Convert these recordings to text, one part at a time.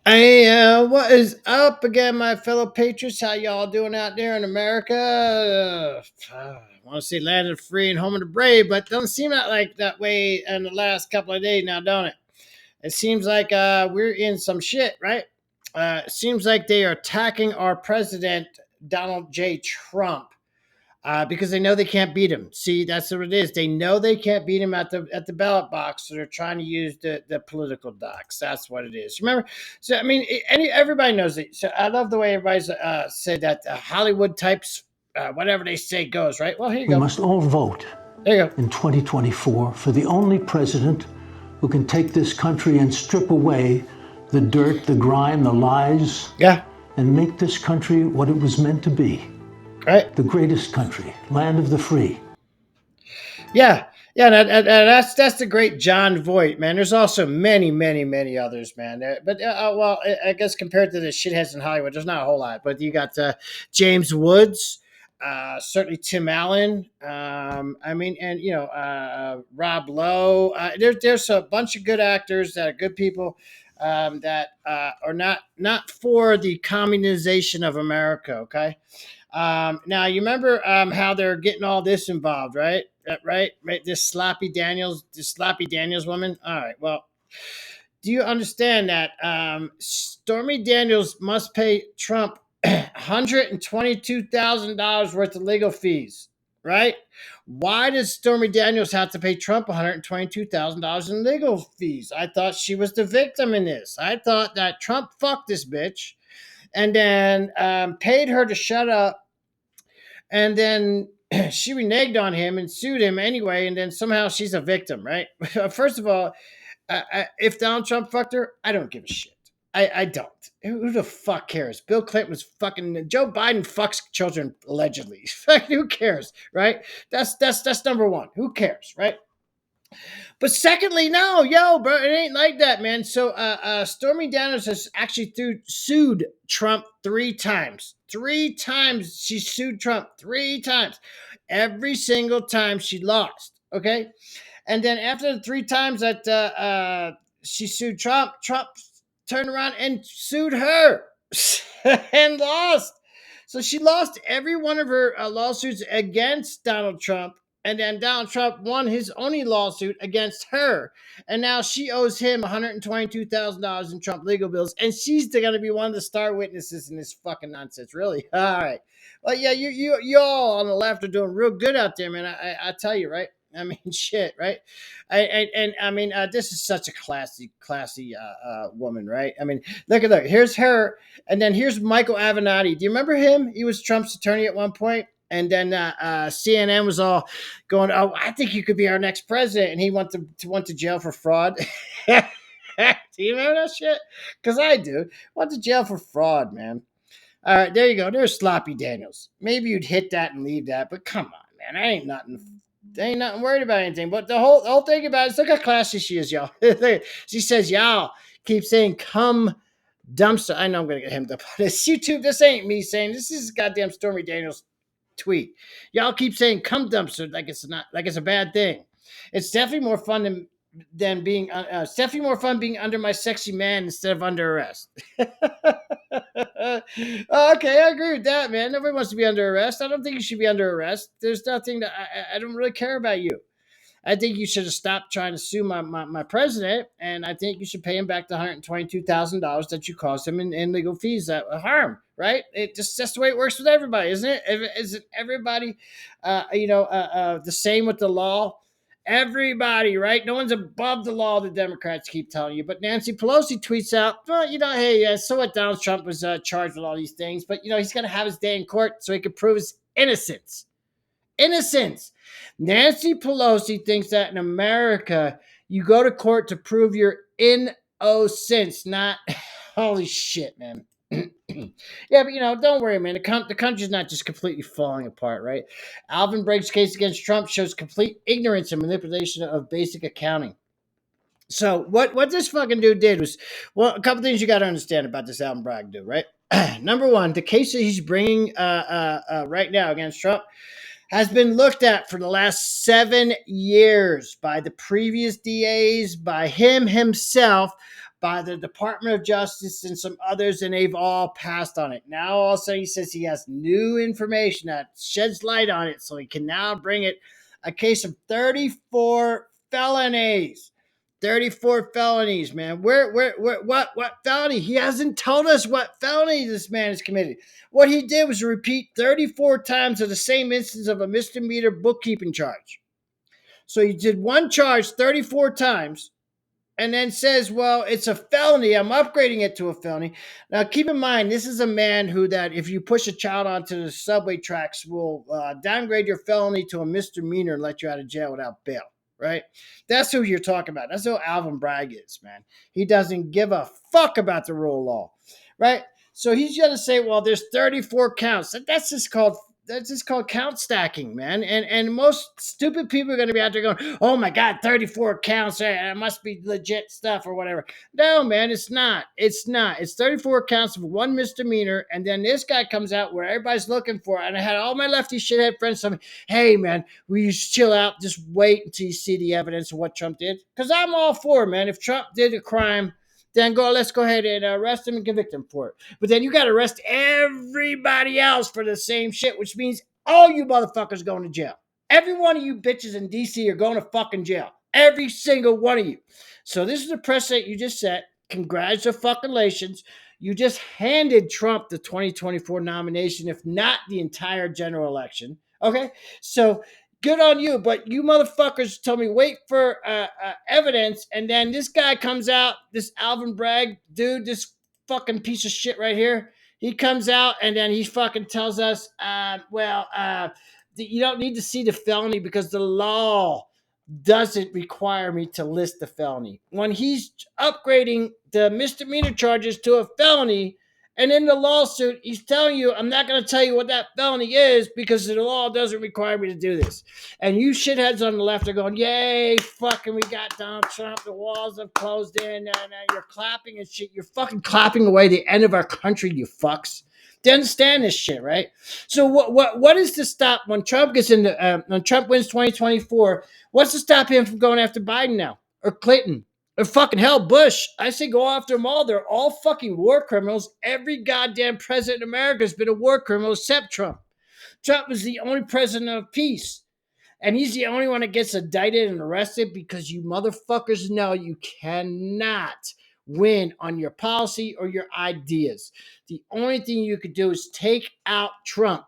Hey, what is up again, my fellow patriots? How y'all doing out there in America? I want to say land of the free and home of the brave, but doesn't seem like that way in the last couple of days now, don't it? It seems like we're in some shit, right? It seems like they are attacking our president, Donald J. Trump, because they know they can't beat him. See, that's what it is. They know they can't beat him at the ballot box, so they're trying to use the political docs. That's what it is. Remember? So I mean, everybody knows it. So I love the way everybody's said that Hollywood types, whatever they say goes. Right. Well, here you We go. must all vote There you go. in 2024 for the only president who can take this country and strip away the dirt, the grime, the lies, Yeah. and make this country what it was meant to be. Right. The greatest country, land of the free. Yeah. Yeah, that's the great John Voight, man. There's also many, many, many others, man. But well, I guess compared to the shitheads in Hollywood, there's not a whole lot. But you got James Woods, certainly Tim Allen. I mean, and Rob Lowe. There's a bunch of good actors that are good people that are not for the communization of America. Okay. Now you remember how they're getting all this involved, right? Right. This sloppy Daniels woman. All right. Well, do you understand that Stormy Daniels must pay Trump $122,000 worth of legal fees? Right? Why does Stormy Daniels have to pay Trump $122,000 in legal fees? I thought she was the victim in this. I thought that Trump fucked this bitch and then paid her to shut up, and then she reneged on him and sued him anyway, and then somehow she's a victim, right? First of all, if Donald Trump fucked her, I don't give a shit. I don't. Who the fuck cares? Bill Clinton was fucking. Joe Biden fucks children allegedly. Who cares, right? That's number one. Who cares, right? But secondly, no, yo, bro, it ain't like that, man. So, Stormy Daniels has actually sued Trump three times. Three times she sued Trump. Three times. Every single time she lost. Okay, and then after the three times that she sued Trump, Trump turned around and sued her and lost. So she lost every one of her lawsuits against Donald Trump. And then Donald Trump won his only lawsuit against her. And now she owes him $122,000 in Trump legal bills. And she's going to be one of the star witnesses in this fucking nonsense. Really? All right. Well, yeah, you all on the left are doing real good out there, man. I tell you, right? I mean, shit, right? And I mean, this is such a classy woman, right? I mean, look. Here's her, and then here's Michael Avenatti. Do you remember him? He was Trump's attorney at one point, and then CNN was all going, "Oh, I think you could be our next president," and he went to jail for fraud. Do you remember that shit? Because I do. Went to jail for fraud, man. All right, there you go. There's Sloppy Daniels. Maybe you'd hit that and leave that, but come on, man. I ain't nothing. They ain't nothing worried about anything. But the whole thing about it is look how classy she is, y'all. She says, y'all keep saying come dumpster. I know I'm gonna get him to put this. YouTube, this ain't me saying this is goddamn Stormy Daniels tweet. Y'all keep saying come dumpster like it's not like it's a bad thing. It's definitely more fun than being it's definitely more fun being under my sexy man instead of under arrest. Okay, I agree with that, man. Nobody wants to be under arrest. I don't think you should be under arrest. There's nothing that I don't really care about you. I think you should have stopped trying to sue my president, and I think you should pay him back the $122,000 that you caused him in legal fees that harm. Right? That's the way it works with everybody, isn't it? Isn't everybody, the same with the law? Everybody, right? No one's above the law. The Democrats keep telling you, but Nancy Pelosi tweets out, "Well, hey, so what? Donald Trump was charged with all these things, but he's going to have his day in court so he can prove his innocence." Innocence. Nancy Pelosi thinks that in America, you go to court to prove your innocence, not holy shit, man. Yeah, but don't worry, man. The country's not just completely falling apart, right? Alvin Bragg's case against Trump shows complete ignorance and manipulation of basic accounting. So what this fucking dude did was, well, a couple things you got to understand about this Alvin Bragg dude, right? Number one, the case that he's bringing right now against Trump has been looked at for the last 7 years by the previous DAs, by him himself, by the Department of Justice and some others, and they've all passed on it. Now all of a sudden he says he has new information that sheds light on it, so he can now bring it a case of 34 felonies. 34 felonies, man. What felony? He hasn't told us what felony this man has committed. What he did was repeat 34 times of the same instance of a misdemeanor bookkeeping charge. So he did one charge 34 times and then says, well, it's a felony. I'm upgrading it to a felony. Now, keep in mind, this is a man who that if you push a child onto the subway tracks will downgrade your felony to a misdemeanor and let you out of jail without bail, right? That's who you're talking about. That's who Alvin Bragg is, man. He doesn't give a fuck about the rule of law, right? So he's going to say, well, there's 34 counts. That's just called count stacking, man. And most stupid people are going to be out there going, oh my God, 34 counts. It must be legit stuff or whatever. No, man, it's not. It's not. It's 34 counts of one misdemeanor. And then this guy comes out where everybody's looking for it. And I had all my lefty shithead friends tell me, hey, man, will you chill out? Just wait until you see the evidence of what Trump did. Because I'm all for it, man. If Trump did a crime, then let's go ahead and arrest him and convict him for it. But then you got to arrest everybody else for the same shit, which means all you motherfuckers going to jail. Every one of you bitches in D.C. are going to fucking jail. Every single one of you. So this is the precedent you just set. Congratulations. You just handed Trump the 2024 nomination, if not the entire general election. Okay? So good on you, but you motherfuckers tell me wait for evidence, and then this guy comes out, this Alvin Bragg dude, this fucking piece of shit right here. He comes out and then he fucking tells us, you don't need to see the felony because the law doesn't require me to list the felony. When he's upgrading the misdemeanor charges to a felony, and in the lawsuit, he's telling you, I'm not going to tell you what that felony is because the law doesn't require me to do this. And you shitheads on the left are going, yay, fucking we got Donald Trump. The walls have closed in. And you're clapping and shit. You're fucking clapping away the end of our country, you fucks. They understand this shit, right? So what is to stop when Trump gets into, when Trump wins 2024, what's to stop him from going after Biden now? Or Clinton? Or fucking hell, Bush. I say go after them all. They're all fucking war criminals. Every goddamn president in America has been a war criminal except Trump. Trump is the only president of peace. And he's the only one that gets indicted and arrested because you motherfuckers know you cannot win on your policy or your ideas. The only thing you could do is take out Trump.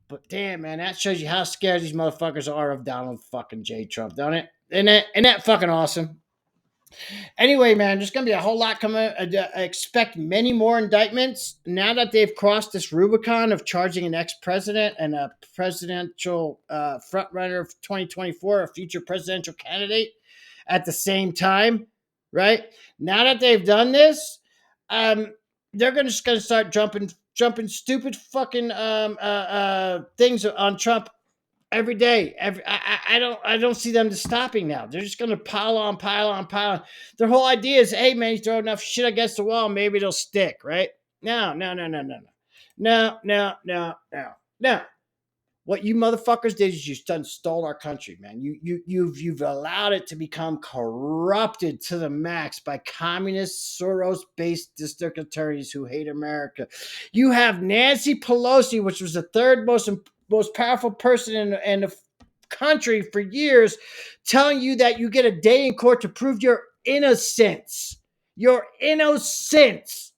But damn, man, that shows you how scared these motherfuckers are of Donald fucking J. Trump, don't it? Isn't that fucking awesome? Anyway, man, there's going to be a whole lot coming. I expect many more indictments now that they've crossed this Rubicon of charging an ex-president and a presidential frontrunner of 2024, a future presidential candidate at the same time, right? Now that they've done this, they're just going to start jumping stupid fucking things on Trump every day. I don't see them stopping now. They're just going to pile on. Their whole idea is, hey man, you throw enough shit against the wall, maybe it'll stick, right? No. What you motherfuckers did is you stole our country, man. You've allowed it to become corrupted to the max by communist Soros-based district attorneys who hate America. You have Nancy Pelosi, which was the third most powerful person in the country for years, telling you that you get a day in court to prove your innocence. Your innocence.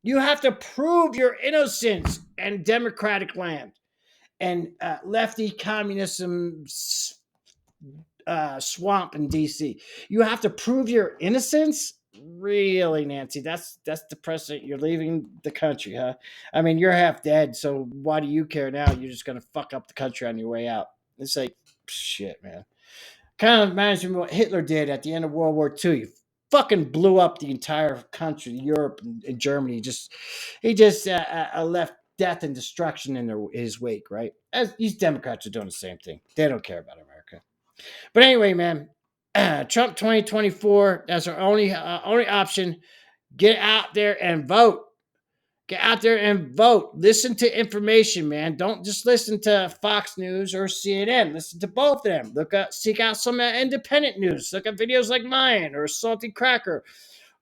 You have to prove your innocence in democratic land and lefty communism swamp in DC. You have to prove your innocence. Really, Nancy? That's the precedent. You're leaving the country, huh? I mean, you're half dead, so why do you care now? You're just gonna fuck up the country on your way out. It's like shit, man. Kind of reminds me of what Hitler did at the end of World War II. He fucking blew up the entire country, Europe and Germany. He just left death and destruction in his wake, right? As these Democrats are doing the same thing. They don't care about America. But anyway, man, Trump 2024, that's our only option. Get out there and vote. Get out there and vote. Listen to information, man. Don't just listen to Fox News or CNN. Listen to both of them. Seek out some independent news. Look at videos like mine or Salty Cracker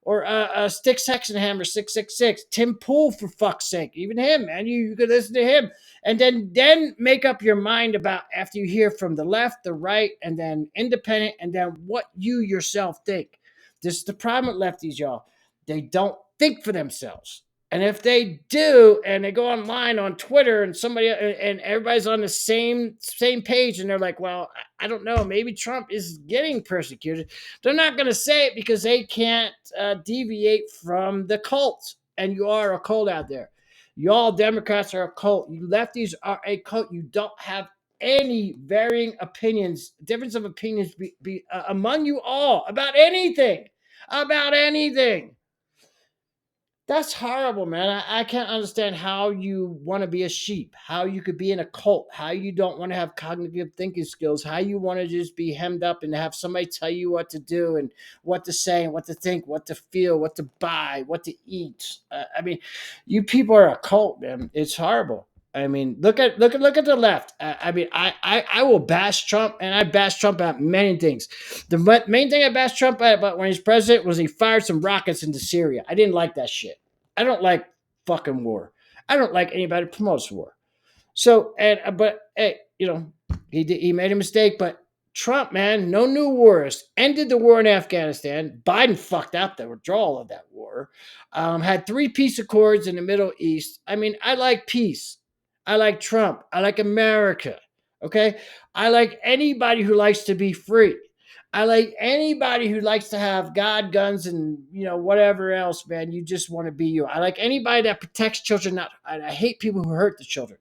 or Stick Hexenhammer 666, Tim Pool, for fuck's sake, even him, man. You could listen to him, and then make up your mind about, after you hear from the left, the right, and then independent, and then what you yourself think. This is the problem with lefties, y'all. They don't think for themselves. And if they do, and they go online on Twitter, and somebody and everybody's on the same page, and they're like, "Well, I don't know, maybe Trump is getting persecuted," they're not going to say it because they can't deviate from the cult. And you are a cult out there. Y'all Democrats are a cult. You lefties are a cult. You don't have any varying opinions, difference of opinions among you all about anything. About anything. That's horrible, man. I can't understand how you want to be a sheep, how you could be in a cult, how you don't want to have cognitive thinking skills, how you want to just be hemmed up and have somebody tell you what to do and what to say and what to think, what to feel, what to buy, what to eat. I mean, you people are a cult, man. It's horrible. I mean, look at the left. I mean, I will bash Trump, and I bash Trump about many things. The main thing I bashed Trump about when he's president was he fired some rockets into Syria. I didn't like that shit. I don't like fucking war. I don't like anybody who promotes war. So, but hey, he made a mistake. But Trump, man, no new wars. Ended the war in Afghanistan. Biden fucked up the withdrawal of that war. Had 3 peace accords in the Middle East. I mean, I like peace. I like Trump. I like America. Okay, I like anybody who likes to be free. I like anybody who likes to have God, guns, and whatever else, man. You just want to be you. I like anybody that protects children. I hate people who hurt the children.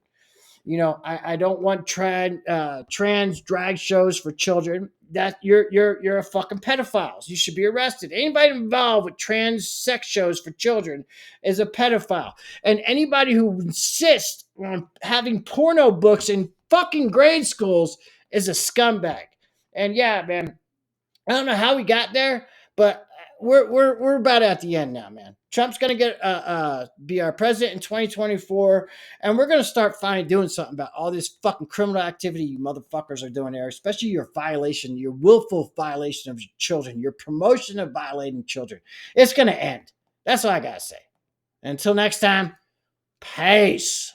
I don't want trans drag shows for children. That you're a fucking pedophile. You should be arrested. Anybody involved with trans sex shows for children is a pedophile. And anybody who insists on having porno books in fucking grade schools is a scumbag. And yeah, man, I don't know how we got there, but we're about at the end now, man. Trump's gonna be our president in 2024, and we're gonna start finally doing something about all this fucking criminal activity you motherfuckers are doing there, especially your willful violation of children, your promotion of violating children. It's gonna end. That's all I gotta say. Until next time, peace.